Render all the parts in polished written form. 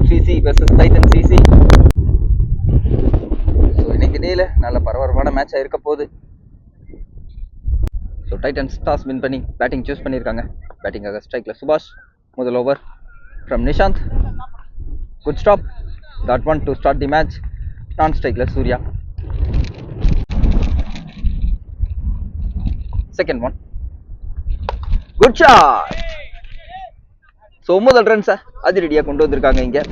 FEC vs Titan CC. So இன்னைக்கு டேல நல்ல பரபரப்பான மேட்சாக இருக்க போகுது. ஸோ டைட்டன்ஸ் டாஸ் வின் பண்ணி பேட்டிங் சூஸ் பண்ணியிருக்காங்க. பேட்டிங்காக ஸ்ட்ரைக்கில் சுபாஷ். முதல் over from Nishant. Good stop. that one to start the match. Non ஸ்ட்ரைக்கில் Surya. Second one. Good shot. So முதல் ரன்ஸை அதிரடியாக கொண்டு வந்திருக்காங்க இங்கே.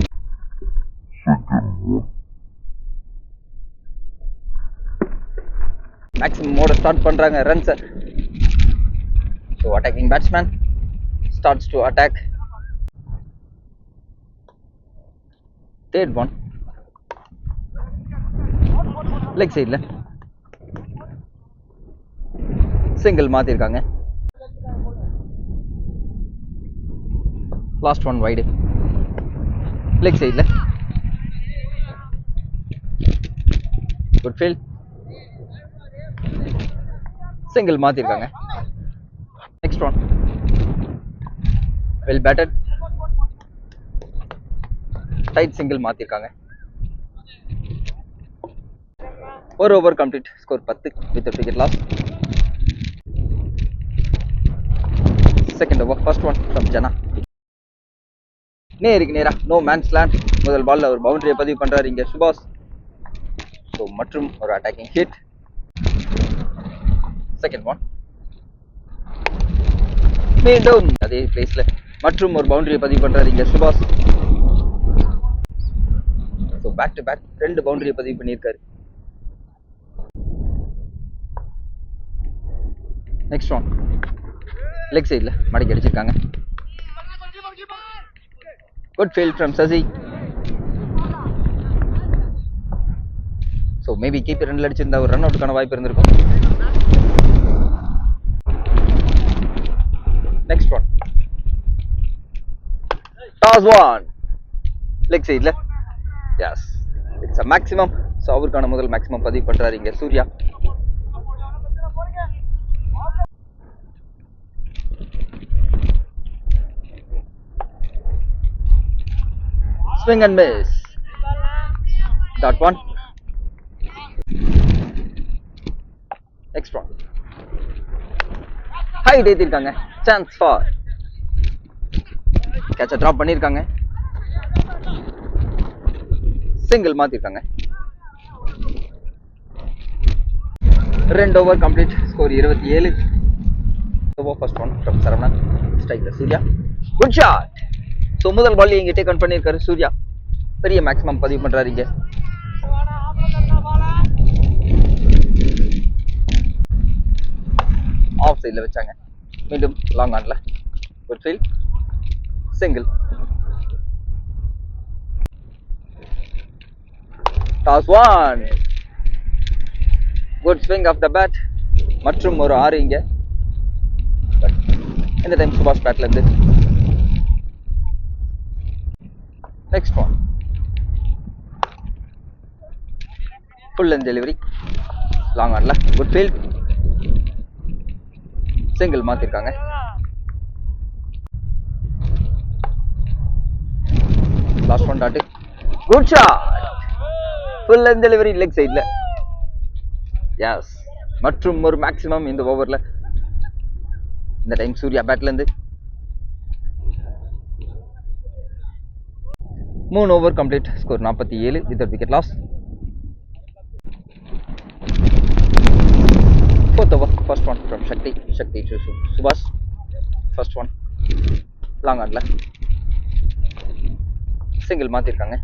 மேக்ஸிமமோட ஸ்டார்ட் பண்ணுறாங்க ரன்ஸை. So attacking batsman starts to attack. Third one. Leg சைடில் சிங்கிள் மாற்றிருக்காங்க. Last one wide. லெக் சைடில் குட் ஃபீல்ட். சிங்கிள் மாற்றிருக்காங்க. Next one. Well batted. Tight single மாற்றிருக்காங்க. ஒரு over complete. Score 10 with wicket loss. Second over first one from Jana. நேருக்கு நேரா no man's land. முதல் பால்ல ஒரு பவுண்டரியை பதிவு பண்றாரு இங்க சுபாஷ். ஸோ மற்றும் ஒரு அட்டாக்கிங் ஹிட். Second one. மீண்டும் அதே பிளேஸ்ல மற்றும் ஒரு பவுண்டரியை பதிவு பண்றாரு இங்க சுபாஷ். ஸோ பேக் டு பேக் 2 பவுண்டரியை பதிவு பண்ணியிருக்காரு. Next one. லெக் சைடில் மடக்கி அடிச்சிருக்காங்க. Good field from Sasi. So maybe keeper ரன்ல அடிச்சிருந்தா ஒரு ரன் அவுட்டுக்கான வாய்ப்பு இருந்திருக்கும். Next one. Toss one. Leg சைடில். Yes, it's a maximum. So அவருக்கான முதல் மேக்ஸிமம் பதிவு பண்றாரு இங்க Surya. Swing and miss. That one. Next one. Height ஏத்திருக்காங்க. Chance for. Catch a drop பண்ணிருக்காங்க. Single மாத்திருக்காங்க. 2 over complete. Score 27. Over first one from Saravanan. ஸ்ட்ரைக்ல சூர்யா. Good shot. ஸோ முதல் பால் இங்கே டேக் ஆன் பண்ணியிருக்காரு சூர்யா. பெரிய மேக்ஸிமம் பதிவு பண்றாரு இங்க. ஆஃப் சைடில் வச்சாங்க. மீண்டும் லாங் ஆன்ல good field. Single. Toss one. Good swing off the bat. மற்றும் ஒரு 6 இங்க. இந்த டைம் சுபாஷ் பேட்ல இருந்து. Next one. Full and delivery. Long ஆன்ல குட் ஃபீல்ட். சிங்கிள் மாத்திருக்காங்க. Last one dot. Good shot. Full and delivery leg சைட்ல. எஸ், மற்றும் ஒரு மேக்ஸிமம் இந்த ஓவர்ல. இந்த டைம் சூர்யா பேட்ல இருந்து. 3 over complete. Score 47 with wicket loss. Fourth over, first one from Shakti to Subhash. First one long on left. Single மாத்திருக்காங்க.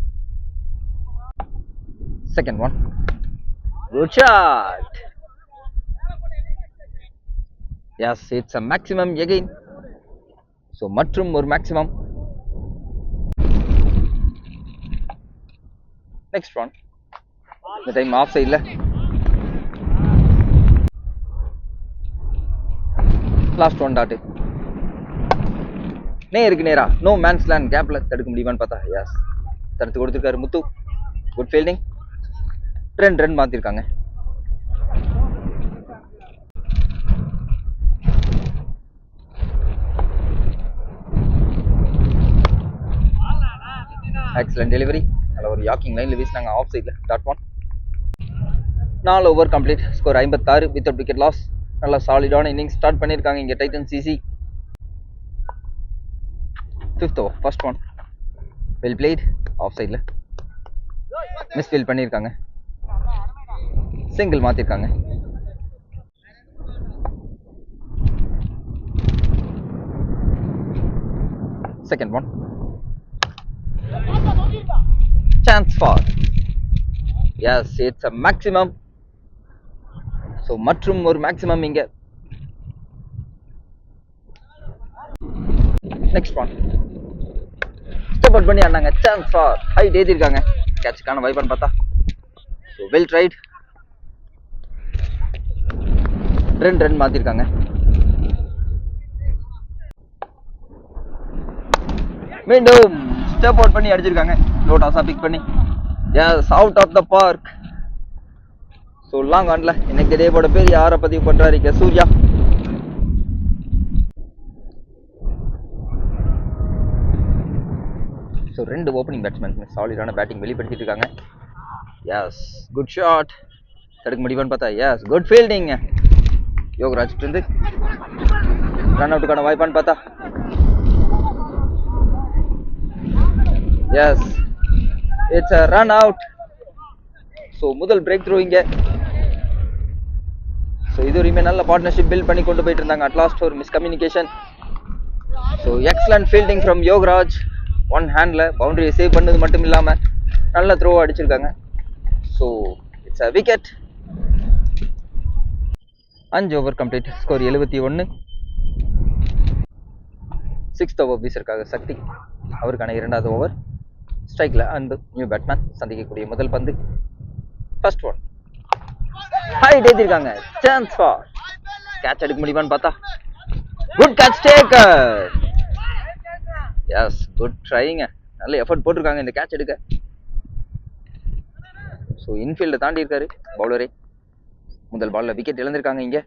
Second one. Good shot. Yes, it's a maximum again. So மற்றும் ஒரு maximum. Next one. The time off side la. Last one dot. நேருக்கு நேரா no man's land கேப்ல தடுக்க முடியுமான்னு பார்த்தா yes தடுத்து கொடுத்துருக்காரு முத்து. Good fielding. 2 ரன் மாத்திருக்காங்க. Excellent delivery. நல்ல ஒரு யாக்கிங் லைனில் வீசினாங்க ஆஃப் சைடில். Dot one. 4 over complete. Score 56 without wicket loss. நல்லா சாலிடான இன்னிங்ஸ் ஸ்டார்ட் பண்ணியிருக்காங்க இங்கே Titan CC. 5th over first one. Well played. Off சைடில் மிஸ் ஃபீல் பண்ணியிருக்காங்க. சிங்கிள் மாற்றிருக்காங்க. Second one. Chance for. Yes, it's a maximum. So மற்றும் ஒரு maximum இங்கே. Next one. ஸ்டெப் அவுட் பண்ணி ஆனாங்க. Chance for. ஹைட் ஏற்றிருக்காங்க. கேட்சுக்கான வைப்பான்னு பார்த்தா. So well tried. 2 ரன் மாற்றிருக்காங்க. மீண்டும் ஸ்டெப் அவுட் பண்ணி அடிச்சிருக்காங்க. லோ டாஸா பிக் பண்ணி. Yes, out of the park. So long ஆன்ல இன்னைக்கு டேவோட பேர் யாரை பதிவு பண்றாரு இங்க? சூர்யா. ஸோ 2 ஓப்பனிங் பேட்ஸ்மேன் சாலிடான பேட்டிங் வெளிப்படுத்திட்டு இருக்காங்க. Yes, good shot. தடுக்க முடியுமான்னு பார்த்தா. Yes, good fielding. யோகராஜ் இருந்து ரன் அவுட்டுக்கான வாய்ப்பான்னு பார்த்தா. Yes, it's a run out. So முதல் பிரேக் த்ரூ இங்கே. ஸோ இது வரையுமே நல்ல பார்ட்னர்ஷிப் பில்ட் பண்ணி கொண்டு போயிட்டு இருந்தாங்க. அட் லாஸ்ட் ஒரு miscommunication. So excellent fielding from Yogaraj. One ஹேண்டில் பவுண்டரியை சேவ் பண்ணது மட்டும் இல்லாமல் நல்ல த்ரோ அடிச்சிருக்காங்க. So it's a wicket. 5 over complete. Score 71. 6th over வீசருக்காக சக்தி. அவருக்கான 2வது ஓவர். ஸ்ட்ரைக்கில் அன்பு நியூ பேட்ஸ்மேன் சந்திக்கக்கூடிய முதல் பந்து. First one. ஹைட் ஏற்றிருக்காங்க. Chance for. கேட்ச் எடுக்க முடியுமான்னு பார்த்தா. Good catch taker. Yes, good trying. நல்ல எஃபர்ட் போட்டிருக்காங்க இந்த கேட்ச் எடுக்க. ஸோ இன்ஃபீல்டை தாண்டி இருக்காரு பவுலரே. முதல் பால்ல விக்கெட் இழந்திருக்காங்க இங்கே.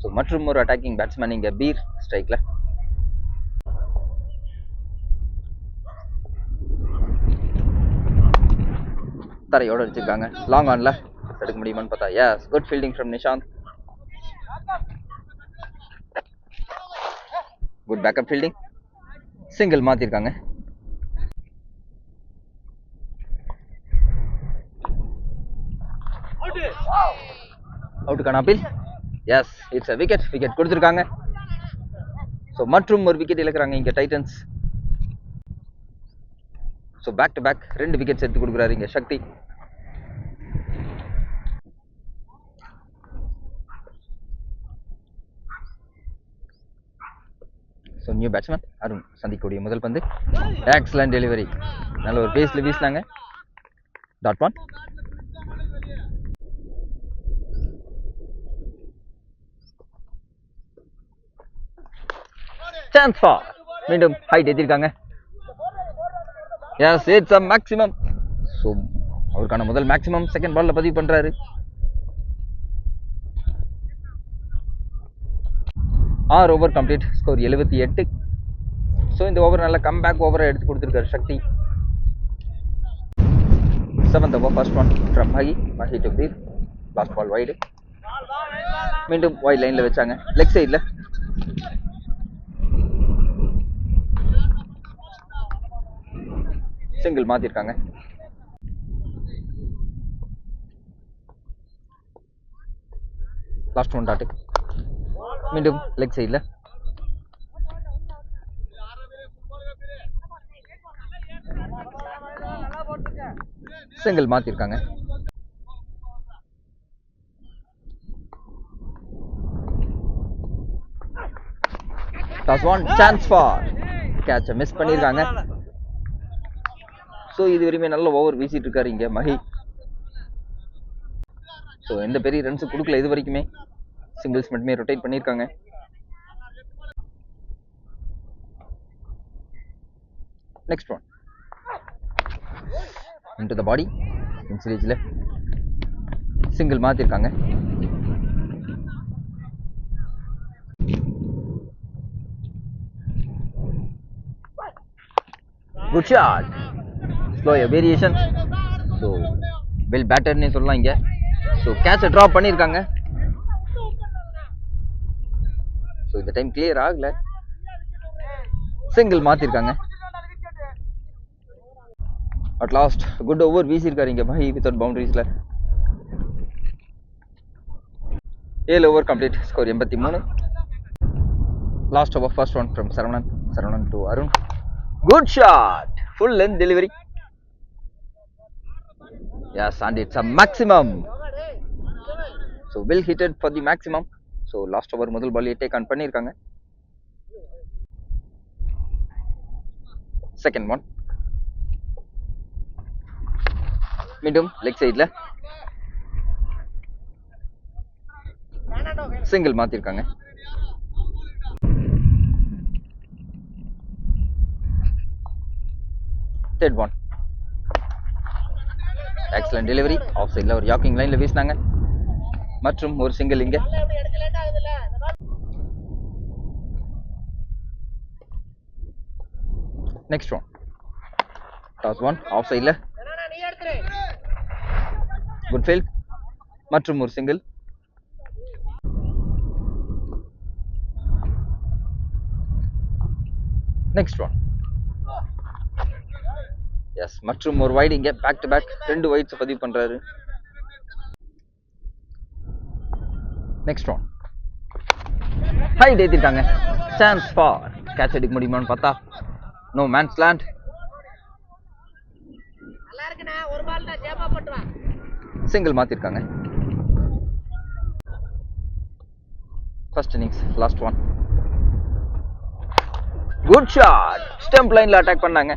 ஸோ மற்றும் ஒரு அட்டாக்கிங் பேட்ஸ்மேன் இங்கே பீர் ஸ்ட்ரைக்ல. தரையோடு அடிச்சிருக்காங்க. லாங் ஆன்ல தடுக்க முடியுமான்னு பார்த்தா. Yes, good fielding from Nishant. Good backup fielding. Single மாத்திருக்காங்க. அவுட்டுக்கான appeal. Yes, it's a wicket. Wicket கொடுத்துருக்காங்க. ஸோ மற்றும் ஒரு விக்கெட் இழக்கிறாங்க இங்கே Titans. So back to back 2 wickets எடுத்து கொடுக்குறாரு இங்கே Shakti. So new batsman Arun சந்திக்கக்கூடிய முதல் பந்து. Excellent delivery. நல்ல ஒரு பேஸ்ல வீசினாங்க. Dot one. Chance for. மீண்டும் height ஏற்றிருக்காங்க. Yes, it's a maximum. So அவருக்கான முதல் மேக்ஸிமம் செகண்ட் பால்ல பதிவு பண்றாரு. 6 ஓவர் கம்ப்ளீட். ஸ்கோர் 78. ஸோ இந்த ஓவர் நல்ல கம்பேக் ஓவரை எடுத்து கொடுத்துருக்காரு Shakti. 7th over first one from Mahi to Peer. Last ball wide. மீண்டும் வைட் லைன்ல வச்சாங்க லெக் சைட்ல. சிங்கிள் மாத்திருக்காங்க. Last one dot. மீண்டும் லெக் சைட்ல. சிங்கிள் மாத்திருக்காங்க. Toss one. Chance for. கேட்ச மிஸ் பண்ணிருக்காங்க. ஸோ இது வரையுமே நல்ல ஓவர் வீசிட்டு இருக்காரு இங்க மஹி. ஸோ எந்த பெரிய ரன்ஸ் கொடுக்கல இது வரைக்குமே. சிங்கிள்ஸ் மட்டுமே ரொட்டேட் பண்ணியிருக்காங்க. Next one. Into the body. இன்சிலேஜில் சிங்கிள் மாற்றிருக்காங்க. Good shot. Slow variation. So well பேட்டர்னே சொல்லலாம் இங்கே. ஸோ கேட்சை ட்ராப் பண்ணியிருக்காங்க. ஸோ இந்த டைம் கிளியர் ஆகல. சிங்கிள் மாற்றிருக்காங்க. அட் லாஸ்ட் குட் ஓவர் வீசியிருக்காரு இங்கே பாய் வித்தவுட் பவுண்டரிஸில். 7 over complete. Score 83. Last over first one from Saravanan to Arun. Good shot. Full length delivery. Yes, and it's a maximum. So well hitted for the maximum. So last over முதல் பால் take on பண்ணியிருக்காங்க. Second one மீண்டும் leg சைட்ல single மாத்திருக்காங்க. Third one excellent delivery. Off சைட்ல ஒரு yorking லைன்ல வீசினாங்க மற்றும் ஒரு சிங்கிள் இங்க. Next one toss one off சைட்ல குட் ஃபீல்ட் மற்றும் ஒரு சிங்கிள். நெக்ஸ்ட் ஒன் எஸ் மற்றும் ஒரு வைட் இங்க. பேக் டு பேக் 2 வைட்ஸ் பதிவு பண்றாரு. நெக்ஸ்ட் ஒன் ஹைட் ஏத்திட்டாங்க. சான்ஸ் ஃபார் கேட்ச் அடிக்க முடியுமான்னு பார்த்தா நோ மேன்ஸ் லேண்ட். சிங்கிள் மாத்திருக்காங்க. First innings last one. Good shot. Stump லைன்ல அட்டாக் பண்ணாங்க.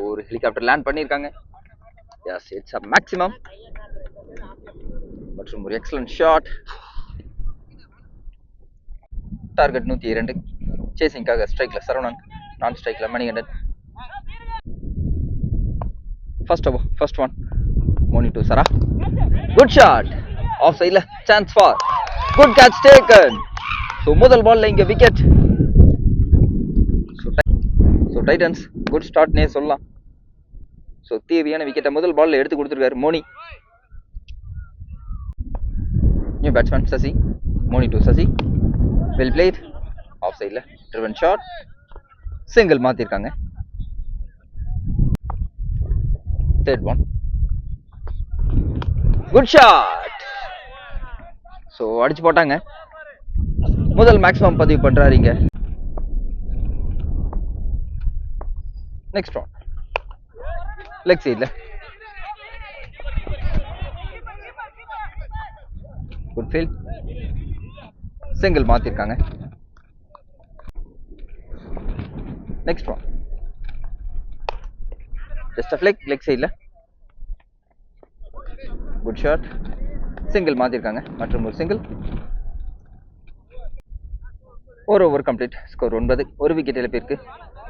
ஒரு ஹெலிகாப்டர் லேண்ட் பண்ணிருக்காங்க. Yes it's a maximum. மற்றும் ஒரு எக்ஸலன்ட் ஷாட். டார்கெட் 102. சேசிங்காக ஸ்ட்ரைக்ல சரவணன், நான் ஸ்ட்ரைக்ல Manikandan. First one Moni to Sara. Good shot. Off சைட்ல chance for good catch taken. So முதல் பால்ல இங்க விக்கெட். ஸோ டைட்டன்ஸ் குட் ஸ்டார்ட்னே சொல்லலாம். ஸோ தேவையான விக்கெட்டை முதல் பால்ல எடுத்து கொடுத்துருக்காரு Moni. New batsman Sasi. Moni to Sasi. Well played. Off சைட்ல ட்ரிவன் ஷாட். சிங்கிள் மாத்திருக்காங்க. Third one good shot. So அடிச்சு போட்டாங்க. முதல் மேக்ஸிமம் பதிவு பண்றாரு இங்க. நெக்ஸ்ட் ஒன் லெக் சைட்ல குட் ஃபீல்ட். சிங்கிள் மாத்திருக்காங்க. Next one just a flick leg சைட்ல குட் ஷாட். சிங்கிள் மாத்திருக்காங்க மற்றும் ஒரு சிங்கிள். ஒரு ஓவர் கம்ப்ளீட். ஸ்கோர் 9. ஒரு விக்கெட் இழப்பிற்கு.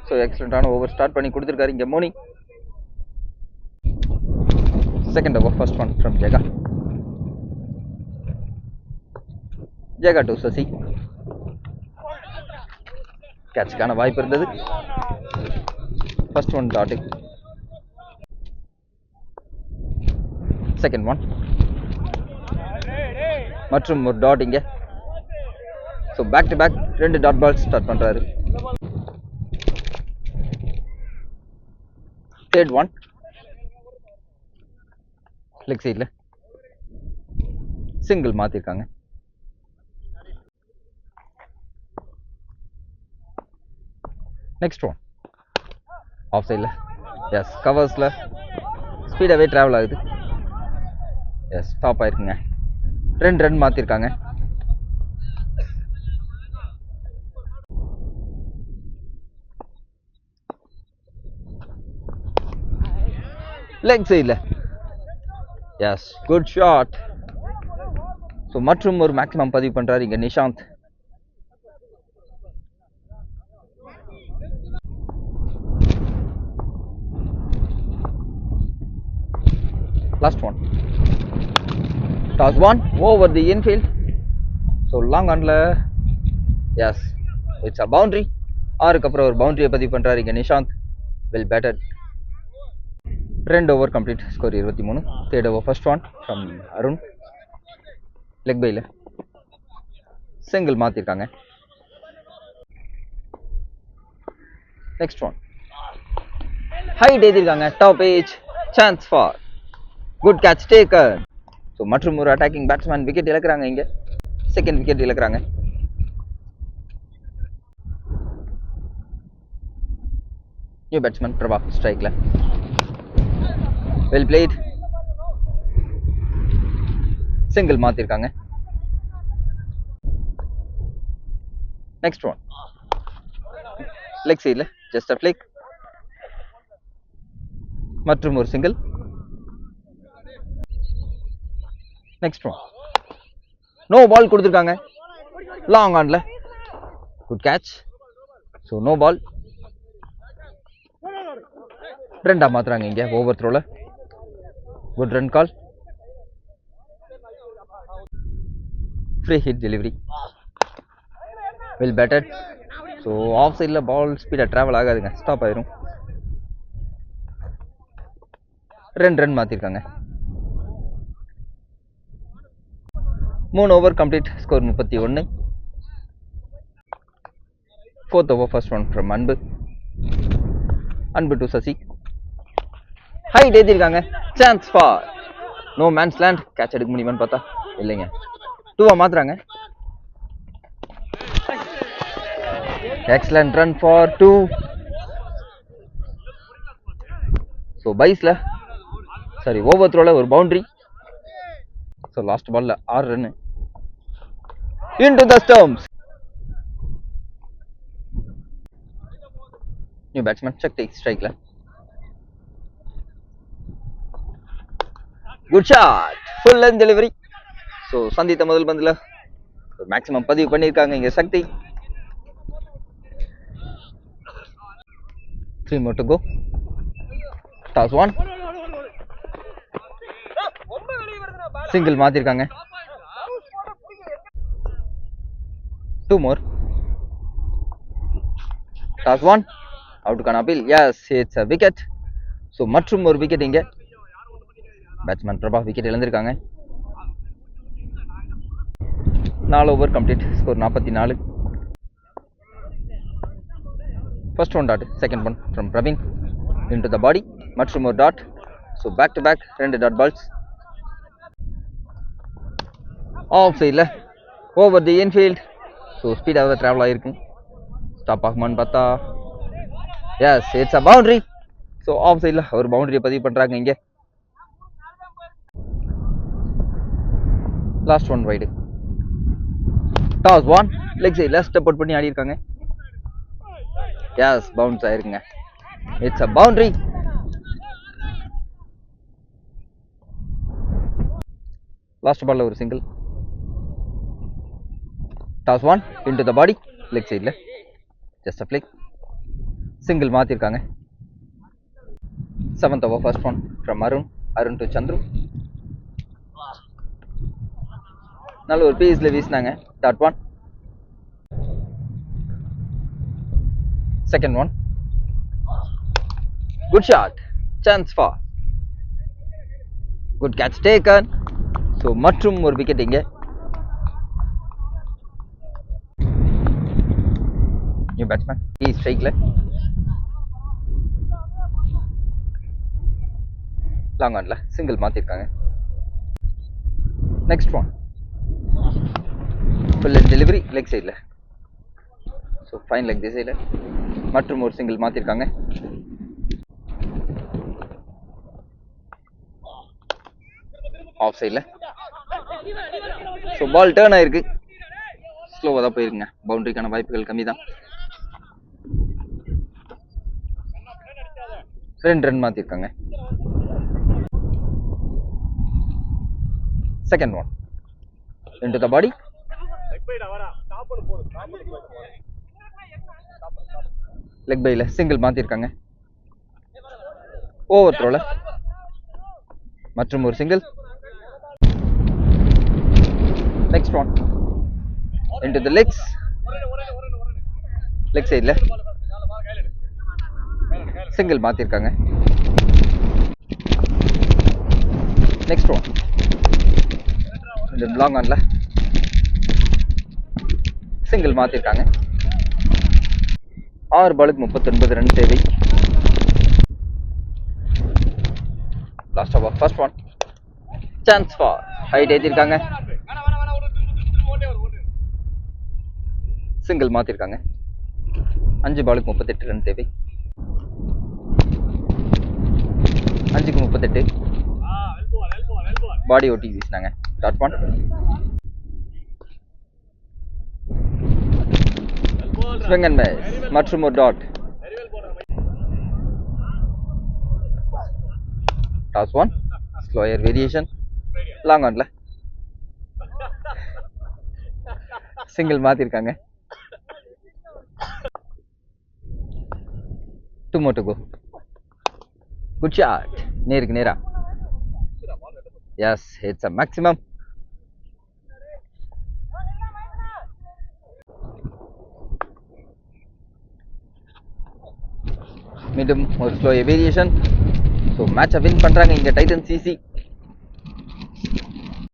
ஸோ எக்ஸலண்டான ஓவர் ஸ்டார்ட் பண்ணி கொடுத்துருக்காரு இங்க Moni. Second over first one from Jega to Sasi. கேட்சுக்கான வாய்ப்பு இருந்தது. First one dotting. Second one மற்றும் ஒரு டாட் இங்க. So back to back 2 dot ball start பண்றாரு. தேர்ட் ஒன் லெக் சைட்ல சிங்கிள் மாத்திருக்காங்க. நெக்ஸ்ட் ஒன் ஆஃப் சைட்ல எஸ் கவர்ஸ்ல ஸ்பீடாவே டிராவல் ஆகுது. எஸ் ஸ்டாப் ஆயிருக்குங்க. 2 ரன் மாத்திருக்காங்க. லெக் சைட்ல எஸ் குட் ஷாட். ஸோ மற்றும் ஒரு மேக்ஸிமம் பதிவு பண்றாரு இங்க Nishanth. Last one. Toss one over the infield. So long on la. Yes, it's a boundary. ஆறுக்கு அப்புறம் ஒரு பவுண்டரியை பதிவு பண்றாரு இங்க Nishanth. Well batted. 2 over complete. Score 23. Third over first one from Arun. Leg by ல single மாத்திருக்காங்க. Next one. Height எழுதிருக்காங்க. Top edge. Chance for. Good catch taken. So மற்றும் ஒரு attacking batsman wicket இழக்குறாங்க இங்க. Second wicket இழக்குறாங்க. New batsman Prabha strike la. Well played. Single மாத்திருக்காங்க. Next one. Leg side la just a flick. மற்றும் ஒரு single. Next one. No ball கொடுத்திருக்காங்க. Long on la. Good catch. So no ball. ரெண்டா மாத்துறாங்க இங்க over த்ரோல. Good run call. Free hit delivery. Well batted. So off side la ball speed travel ஆகாதுங்க. Stop ஆயிரும். 2 run மாத்திருக்காங்க. 3 over complete. Score 31. Fourth over first one from Anbu to Sasi. Height எழுதிருக்காங்க. Chance for. No man's land. Catch எடுக்க முடியுமான்னு பார்த்தா இல்லைங்க. 2 மாத்துறாங்க. Excellent run for 2. So byesல sorry over throwல ஒரு boundary. So last ballல 6 run. Into the stumps. New batsman check take strike la. Good shot. Full length delivery. So சந்தித்த முதல் பந்துல maximum பதிவு பண்ணிருக்காங்க இங்க சக்தி. 3 more to go. Toss one. Single மாத்திருக்காங்க. 2 more. Toss one. Out can appeal. Yes, it's a wicket. So மற்றும் ஒரு wicket இங்க. Batsman Prabha wicket இழந்திருக்காங்க. 4 over complete. Score 44. First one dot, second one from Praveen into the body. மற்றும் ஒரு dot. So back to back 2 dot balls. Off side la over the infield. So speed ஆக travel ஆயிருக்கும். Stop ஆகுமான்னு பார்த்தா yes, it's a boundary. So off side la ஒரு boundary பதிவு பண்றாங்க இங்க. Last one wide. Toss one. Leg side la step out பண்ணி ஆடி இருக்காங்க. Yes, bounce ஆயிருக்குங்க. It's a boundary. Last ball la ஒரு single. Toss one into the body. Leg side la just a flick. Single மாத்திருக்காங்க. 7th over first one from Arun to Chandru. நல்ல ஒரு பேஸ்ல வீசினாங்க. That one. Second one. Good shot. Chance for. Good catch taken. So மற்றும் ஒரு wicket இங்க. New batsman. He is strike la. Long on la single மாத்திருக்காங்க. Next one. Full length delivery leg side la. So fine leg this side la. மற்றும் ஒரு single மாத்திருக்காங்க. Off side la. So ball turn ஆயிருக்கு. ஸ்லோவா தான் போயிருக்குங்க. பவுண்டரிக்கான வாய்ப்புகள் கம்மி தான். 2 run மாத்திருக்காங்க. Second one. Into the body. Leg byல single மாத்திருக்காங்க. Over throwல மற்றும் ஒரு single. Next one into the legs, leg சைடில் சிங்கிள் மாற்றிருக்காங்க. நெக்ஸ்ட் ஒன் இந்த லாங் ஆனில் சிங்கிள் மாற்றிருக்காங்க. 6 பாலுக்கு 39 ரன் தேவை. Last over first one chance for height ஏற்றிருக்காங்க. சிங்கிள் மாற்றிருக்காங்க. 5 பாலுக்கு 38 ரன் தேவை. 5க்கு 38 பாடி ஓட்டி வீசினாங்க. Dot one. Swing and miss மற்றும் ஒரு dot. Toss one slower variation long ஆன்ல சிங்கிள் மாத்திருக்காங்க. 2 more to go. Good shot. நேருக்கு நேரா. Yes, it's a maximum. மீண்டும் ஒரு ஸ்லோ வேரியேஷன். ஸோ மேட்சை வின் பண்ணுறாங்க இங்கே டைட்டன் சிசி.